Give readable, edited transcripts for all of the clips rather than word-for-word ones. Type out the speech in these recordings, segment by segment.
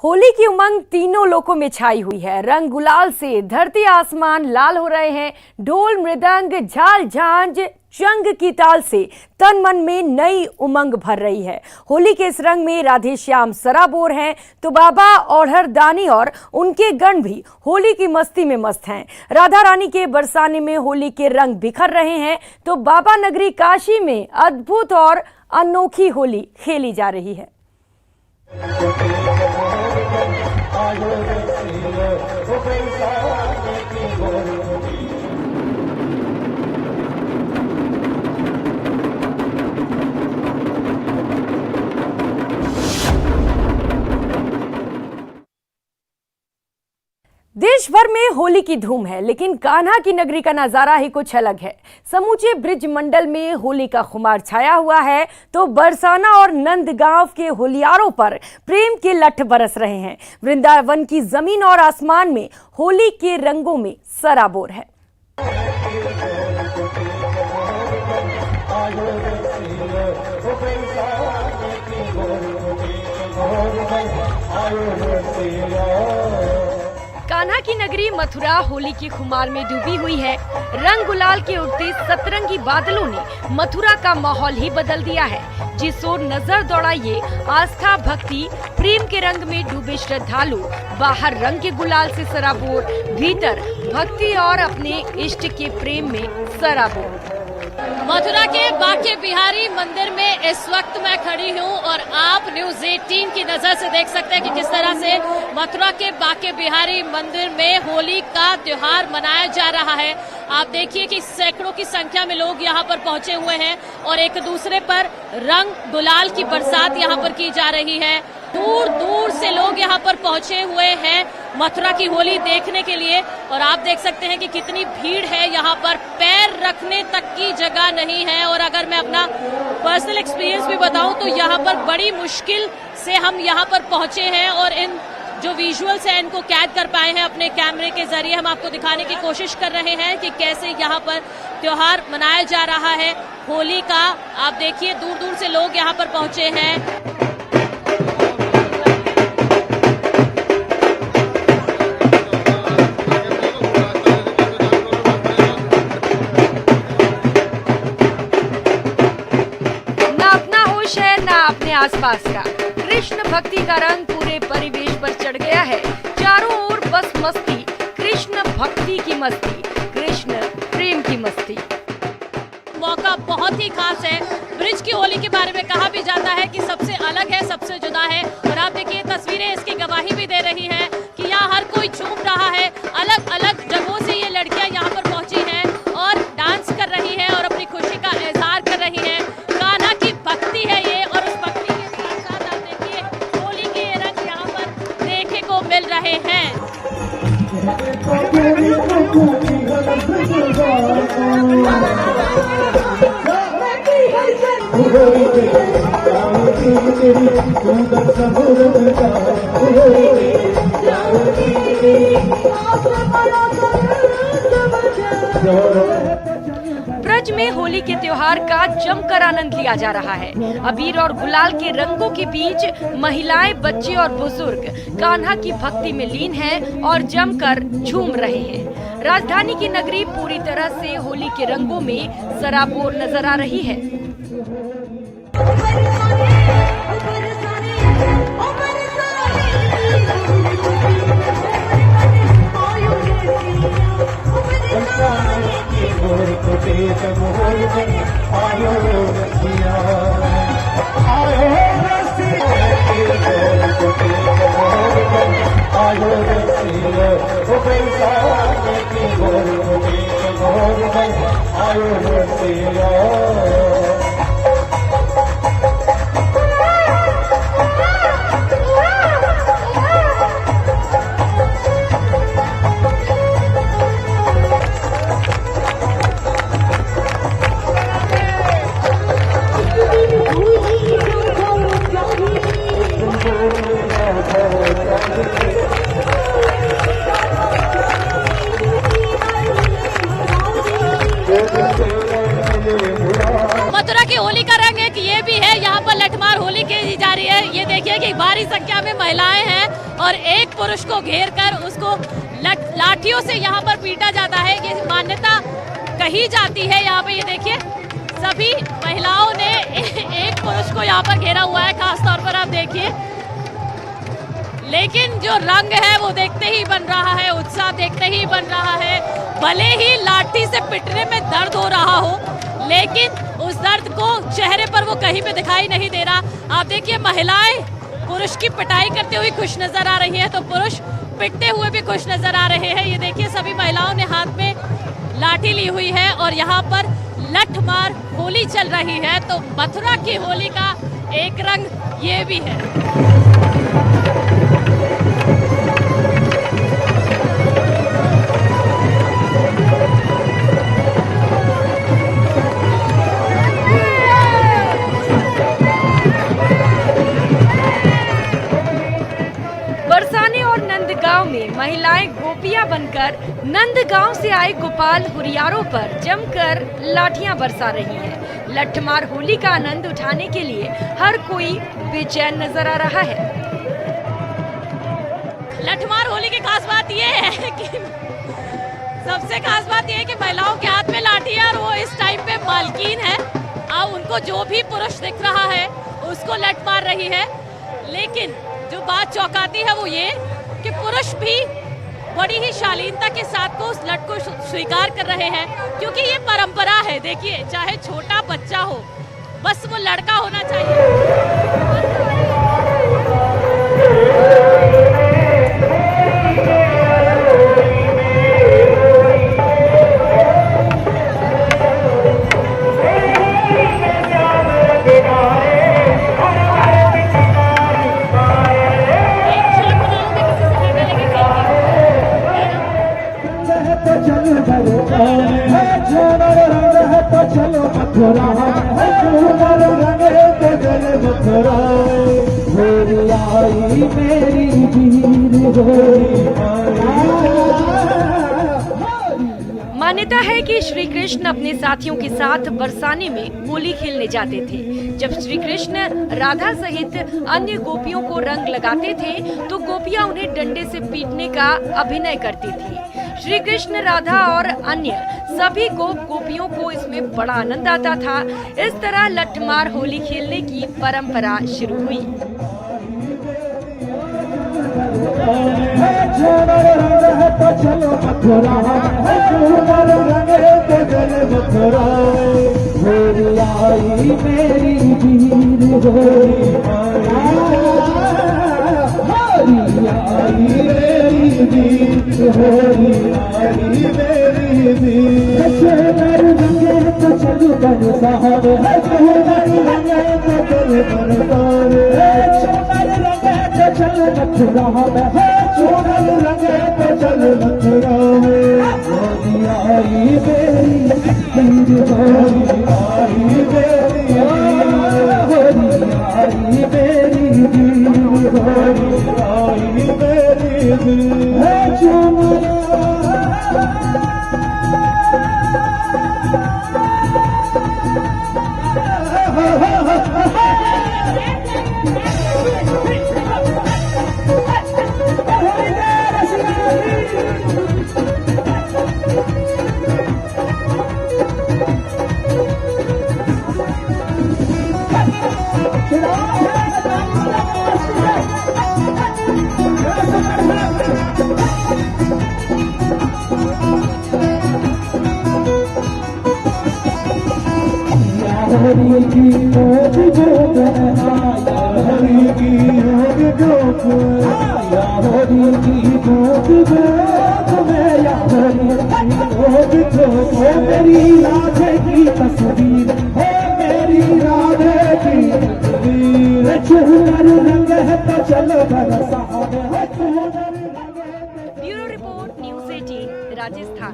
होली की उमंग तीनों लोकों में छाई हुई है। रंग गुलाल से धरती आसमान लाल हो रहे हैं। ढोल मृदंग झाल झांझ चंग की ताल से तन मन में नई उमंग भर रही है। होली के इस रंग में राधे श्याम सराबोर हैं तो बाबा औढ़र दानी और उनके गण भी होली की मस्ती में मस्त हैं। राधा रानी के बरसाने में होली के रंग बिखर रहे हैं तो बाबा नगरी काशी में अद्भुत और अनोखी होली खेली जा रही है। देश भर में होली की धूम है, लेकिन कान्हा की नगरी का नजारा ही कुछ अलग है। समूचे ब्रिज मंडल में होली का खुमार छाया हुआ है तो बरसाना और नंदगांव के होलियारों पर प्रेम के लठ बरस रहे हैं। वृंदावन की जमीन और आसमान में होली के रंगों में सराबोर है। कान्हा की नगरी मथुरा होली की खुमार में डूबी हुई है। रंग गुलाल के उड़ते सतरंगी बादलों ने मथुरा का माहौल ही बदल दिया है। जिस ओर नजर दौड़ाइए, आस्था भक्ति प्रेम के रंग में डूबे श्रद्धालु बाहर रंग के गुलाल से सराबोर, भीतर भक्ति और अपने इष्ट के प्रेम में सराबोर। मथुरा के बाके बिहारी मंदिर में इस वक्त मैं खड़ी हूँ और आप न्यूज 18 की नजर से देख सकते हैं कि किस तरह से मथुरा के बाके बिहारी मंदिर में होली का त्योहार मनाया जा रहा है। आप देखिए कि सैकड़ों की संख्या में लोग यहाँ पर पहुंचे हुए हैं और एक दूसरे पर रंग गुलाल की बरसात यहाँ पर की जा रही है। दूर दूर से लोग यहाँ पर पहुंचे हुए हैं मथुरा की होली देखने के लिए और आप देख सकते हैं कि कितनी भीड़ है। यहाँ पर पैर रखने तक की जगह नहीं है और अगर मैं अपना पर्सनल एक्सपीरियंस भी बताऊं तो यहाँ पर बड़ी मुश्किल से हम यहाँ पर पहुंचे हैं और इन जो विजुअल्स हैं इनको कैद कर पाए हैं अपने कैमरे के जरिए। हम आपको दिखाने की कोशिश कर रहे हैं कि कैसे यहाँ पर त्योहार मनाया जा रहा है होली का। आप देखिए दूर दूर से लोग यहाँ पर पहुंचे हैं। आसपास का कृष्ण भक्ति का रंग पूरे परिवेश पर चढ़ गया है। चारों ओर बस मस्ती, कृष्ण भक्ति की मस्ती, कृष्ण प्रेम की मस्ती। मौका बहुत ही खास है। ब्रिज की होली के बारे में कहा भी जाता है कि सबसे अलग है, सबसे जुदा है और आप देखिए तस्वीरें इसकी गवाही भी दे रही हैं कि यहाँ हर कोई झूम रहा है। अलग अलग जगहों से ये लड़कियां यहाँ पर पहुंची हैं और डांस कर रही हैं और अपनी खुशी का इजहार कर रही हैं। कान्हा की भक्ति है ये और उस भक्ति के साथ साथ आप देखिए होली के रंग यहाँ पर देखने को मिल रहे हैं। ब्रज में होली के त्योहार का जमकर आनंद लिया जा रहा है। अबीर और गुलाल के रंगों के बीच महिलाएं, बच्चे और बुजुर्ग कान्हा की भक्ति में लीन हैं और जमकर झूम रहे हैं। राजधानी की नगरी पूरी तरह से होली के रंगों में सराबोर नजर आ रही है। भारी संख्या में महिलाएं हैं और एक पुरुष को घेर कर उसको लाठियों से यहाँ पर पीटा जाता है। ये मान्यता कही जाती है। यहाँ पे ये देखिए सभी महिलाओं ने एक पुरुष को यहाँ पर घेरा हुआ है, खास तौर पर आप देखिए। लेकिन जो रंग है वो देखते ही बन रहा है, उत्साह देखते ही बन रहा है। भले ही लाठी से पिटने में दर्द हो रहा हो, लेकिन उस दर्द को चेहरे पर वो कहीं पे दिखाई नहीं दे रहा। आप देखिए महिलाएं पुरुष की पिटाई करते हुए खुश नजर आ रही है, तो पुरुष पिटते हुए भी खुश नजर आ रहे हैं। ये देखिए सभी महिलाओं ने हाथ में लाठी ली हुई है और यहाँ पर लठमार होली चल रही है। तो मथुरा की होली का एक रंग ये भी है। बरसाने और नंदगांव में महिलाएं गोपियां बनकर नंदगांव से आए गोपाल हुरियारों पर जमकर लाठियां बरसा रही हैं। लठमार होली का आनंद उठाने के लिए हर कोई बेचैन नजर आ रहा है। लठमार होली की खास बात ये है कि सबसे खास बात ये है कि महिलाओं के हाथ में लाठी है और वो इस टाइम पे मालकीन है। अब उनको जो भी पुरुष दिख रहा है उसको लठ मार रही है। लेकिन जो बात चौंकाती है वो ये कि पुरुष भी बड़ी ही शालीनता के साथ को उस लठ को स्वीकार कर रहे हैं, क्योंकि ये परंपरा है। देखिए चाहे छोटा बच्चा हो, बस वो लड़का होना चाहिए। चलो मथुरा मेरी आई मेरी मान्यता है कि श्री कृष्ण अपने साथियों के साथ बरसाने में होली खेलने जाते थे। जब श्री कृष्ण राधा सहित अन्य गोपियों को रंग लगाते थे तो गोपियां उन्हें डंडे से पीटने का अभिनय करती थी। श्री कृष्ण, राधा और अन्य सभी गोपियों को इसमें बड़ा आनंद आता था। इस तरह लठमार होली खेलने की परंपरा शुरू हुई। चलो मथुरा मेरी आई मेरी ब्यूरो रिपोर्ट, न्यूज़ 18 राजस्थान।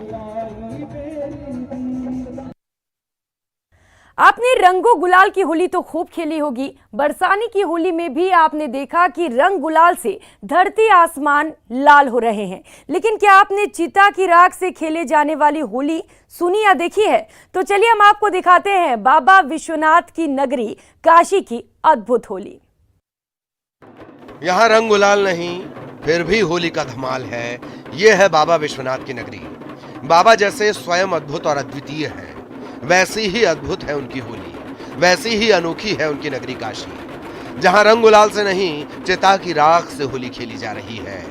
आपने रंगो गुलाल की होली तो खूब खेली होगी। बरसाने की होली में भी आपने देखा कि रंग गुलाल से धरती आसमान लाल हो रहे हैं। लेकिन क्या आपने चिता की राख से खेले जाने वाली होली सुनी या देखी है? तो चलिए हम आपको दिखाते हैं बाबा विश्वनाथ की नगरी काशी की अद्भुत होली। यहाँ रंग गुलाल नहीं, फिर भी होली का धमाल है। ये है बाबा विश्वनाथ की नगरी। बाबा जैसे स्वयं अद्भुत और अद्वितीय है, वैसी ही अद्भुत है उनकी होली, वैसी ही अनोखी है उनकी नगरी काशी, जहां रंग गुलाल से नहीं, चिता की राख से होली खेली जा रही है।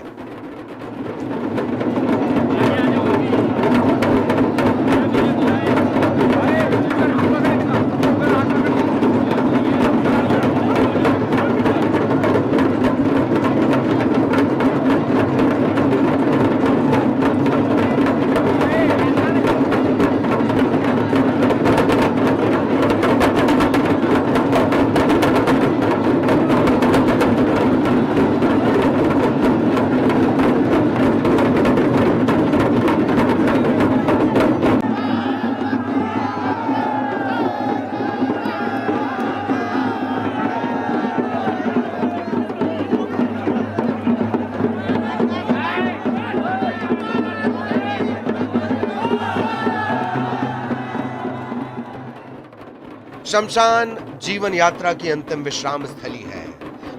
शमशान जीवन यात्रा की अंतिम विश्राम स्थली है।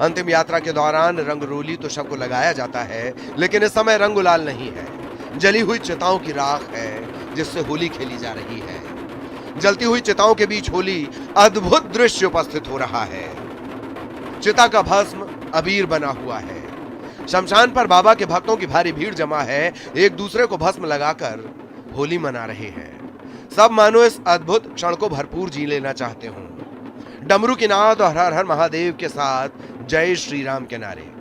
अंतिम यात्रा के दौरान रंगरोली तो सबको लगाया जाता है, लेकिन इस समय रंग गुलाल नहीं है। जली हुई चिताओं की राख है जिससे होली खेली जा रही है। जलती हुई चिताओं के बीच होली अद्भुत दृश्य उपस्थित हो रहा है। चिता का भस्म अबीर बना हुआ है। शमशान पर बाबा के भक्तों की भारी भीड़ जमा है, एक दूसरे को भस्म लगाकर होली मना रहे हैं। सब मानो इस अद्भुत क्षण को भरपूर जी लेना चाहते हों। डमरू की नाद और हर हर महादेव के साथ जय श्री राम के नारे।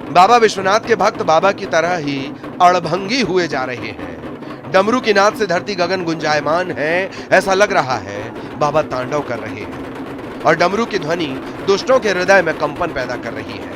बाबा विश्वनाथ के भक्त बाबा की तरह ही अड़भंगी हुए जा रहे हैं। डमरू की नाद से धरती गगन गुंजायमान है। ऐसा लग रहा है बाबा तांडव कर रहे हैं और डमरू की ध्वनि दुष्टों के हृदय में कंपन पैदा कर रही है।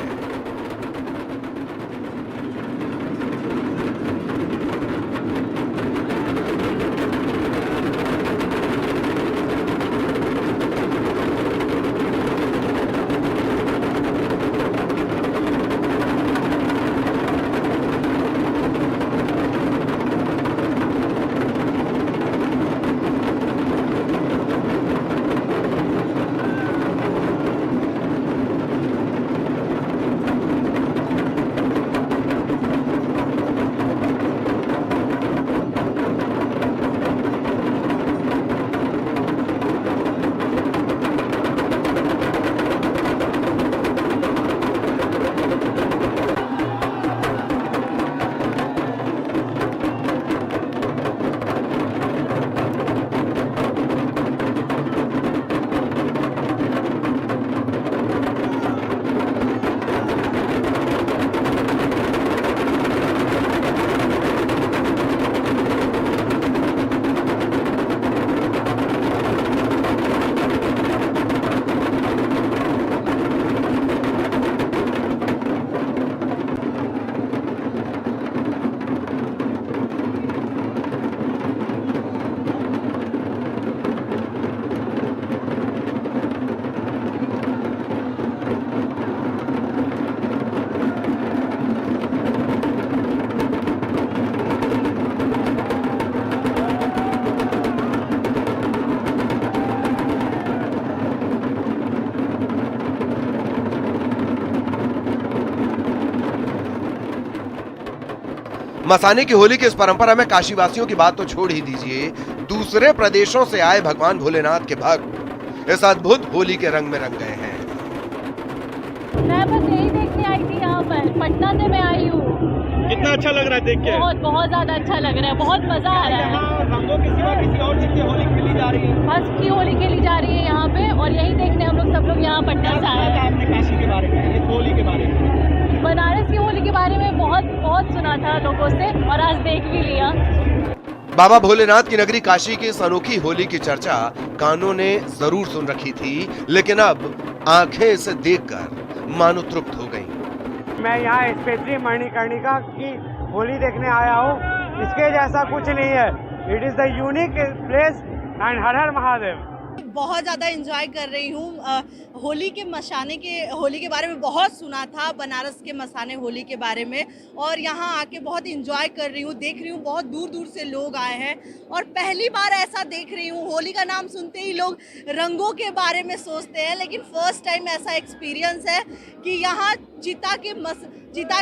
मसाने की होली की इस परंपरा में काशीवासियों की बात तो छोड़ ही दीजिए, दूसरे प्रदेशों से आए भगवान भोलेनाथ के भक्त इस अद्भुत होली के रंग में रंग गए हैं। मैं बस यही देखने आई थी, यहाँ पर पटना से मैं आई हूँ। कितना अच्छा लग रहा है देख के? बहुत बहुत ज्यादा अच्छा लग रहा है, बहुत मजा आ रहा है। यहाँ रंगों के सिवा किसी और चीज की होली खेली जा रही है? बस की होली खेली जा रही है यहाँ पे, और यही देखने हम लोग सब लोग यहाँ पटना से आए हैं। आपने काशी के बारे में, इस होली के बारे में? बनारस की होली के बारे में बहुत सुना था लोगों से, और आज देख भी लिया। बाबा भोलेनाथ की नगरी काशी की इस अनोखी होली की चर्चा कानों ने जरूर सुन रखी थी, लेकिन अब आंखें इसे देखकर मानो तृप्त हो गईं। मैं यहाँ स्पेशली मणिकर्णिका की होली देखने आया हूँ। इसके जैसा कुछ नहीं है। It is the unique place and Har Har Mahadev. बहुत ज़्यादा एंजॉय कर रही हूँ। होली के बारे में बहुत सुना था, बनारस के मसाने होली के बारे में, और यहाँ आके बहुत एंजॉय कर रही हूँ, देख रही हूँ बहुत दूर दूर से लोग आए हैं, और पहली बार ऐसा देख रही हूँ। होली का नाम सुनते ही लोग रंगों के बारे में सोचते हैं, लेकिन फर्स्ट टाइम ऐसा एक्सपीरियंस है कि यहाँ चिता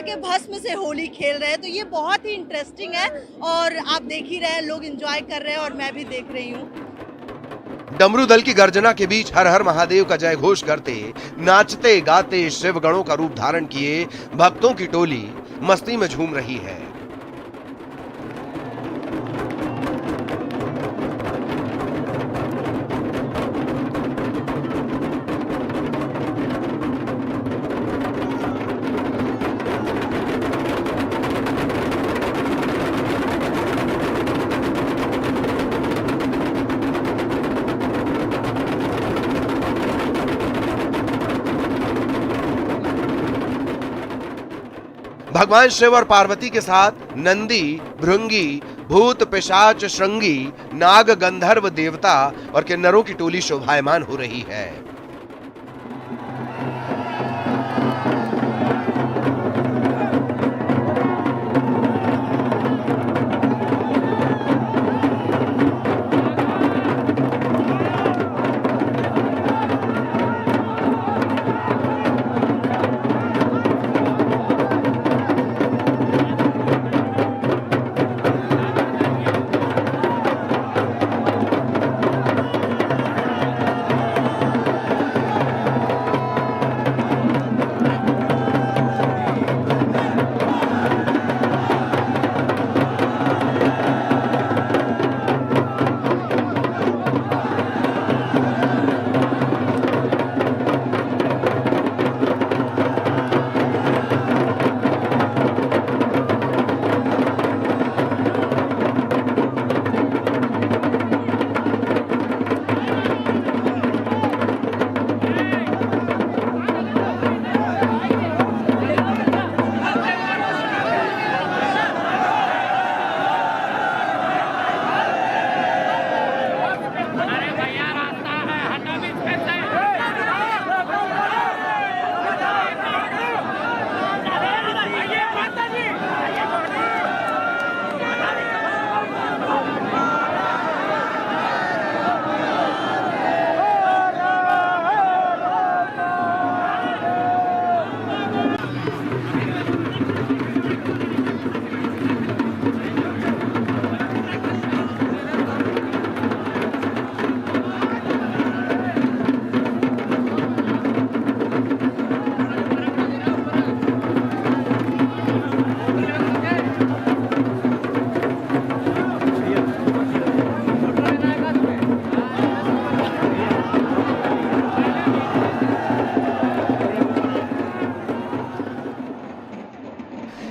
के भस्म से होली खेल रहे हैं। तो ये बहुत ही इंटरेस्टिंग है, और आप देख ही रहे हैं, लोग एंजॉय कर रहे हैं और मैं भी देख रही हूँ। डमरू दल की गर्जना के बीच हर हर महादेव का जय घोष करते, नाचते गाते शिव गणों का रूप धारण किए भक्तों की टोली मस्ती में झूम रही है। भगवान शिव और पार्वती के साथ नंदी, भृंगी, भूत, पिशाच, श्रृंगी, नाग, गंधर्व, देवता और किन्नरों की टोली शोभायमान हो रही है।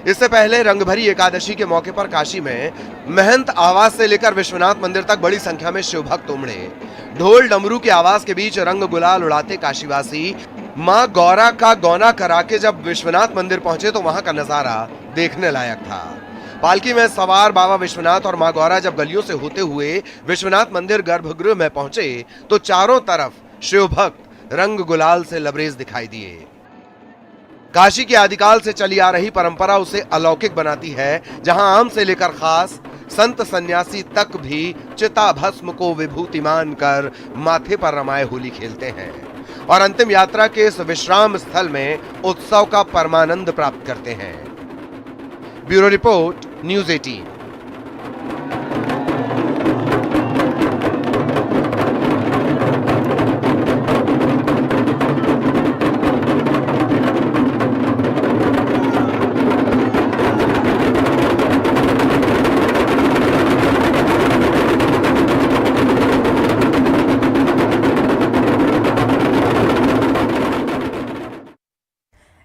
इससे पहले रंगभरी एकादशी के मौके पर काशी में महंत आवास से लेकर विश्वनाथ मंदिर तक बड़ी संख्या में शिव भक्त उमड़े। ढोल डमरू की आवाज के बीच रंग गुलाल उड़ाते काशीवासी मां गौरा का गौना करा के जब विश्वनाथ मंदिर पहुंचे तो वहां का नजारा देखने लायक था। पालकी में सवार बाबा विश्वनाथ और मां गौरा जब गलियों से होते हुए विश्वनाथ मंदिर गर्भगृह में पहुंचे तो चारों तरफ शिव भक्त रंग गुलाल से लबरेज दिखाई दिए। काशी की आदिकाल से चली आ रही परंपरा उसे अलौकिक बनाती है, जहां आम से लेकर खास संत सन्यासी तक भी चिता भस्म को विभूति मानकर माथे पर रमाए होली खेलते हैं और अंतिम यात्रा के इस विश्राम स्थल में उत्सव का परमानंद प्राप्त करते हैं। Bureau report, news 18।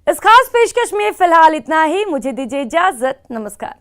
इस खास पेशकश में फिलहाल इतना ही। मुझे दीजिए इजाजत। नमस्कार।